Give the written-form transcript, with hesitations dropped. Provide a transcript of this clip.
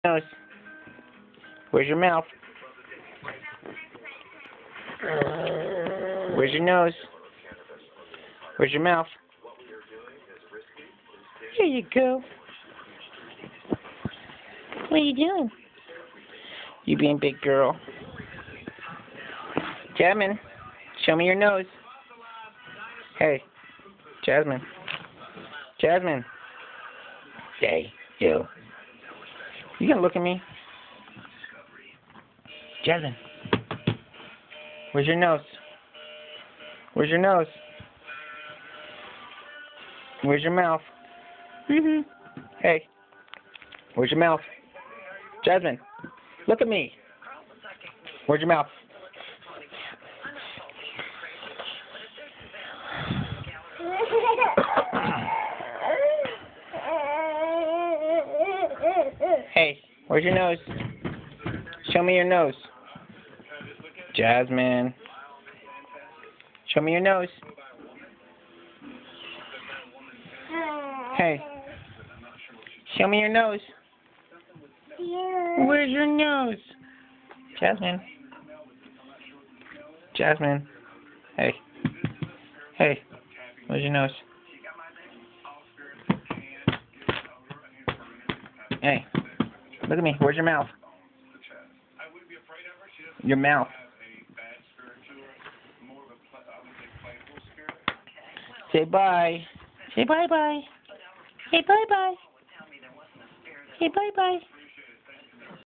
Nose. Where's your mouth? Where's your nose? Where's your mouth? Here you go. What are you doing? You being big girl. Jasmine, show me your nose. Hey, Jasmine. Jasmine. Hey, you. You gonna look at me? Jasmine. Where's your nose? Where's your nose? Where's your mouth? Hey. Where's your mouth? Jasmine. Look at me. Where's your mouth? Hey, where's your nose? Show me your nose. Jasmine. Show me your nose. Hey. Show me your nose. Where's your nose? Jasmine. Jasmine. Hey. Hey. Where's your nose? Hey. Look at me. Where's your mouth? Your mouth. Say bye. Say bye-bye. Say bye-bye. Say bye-bye.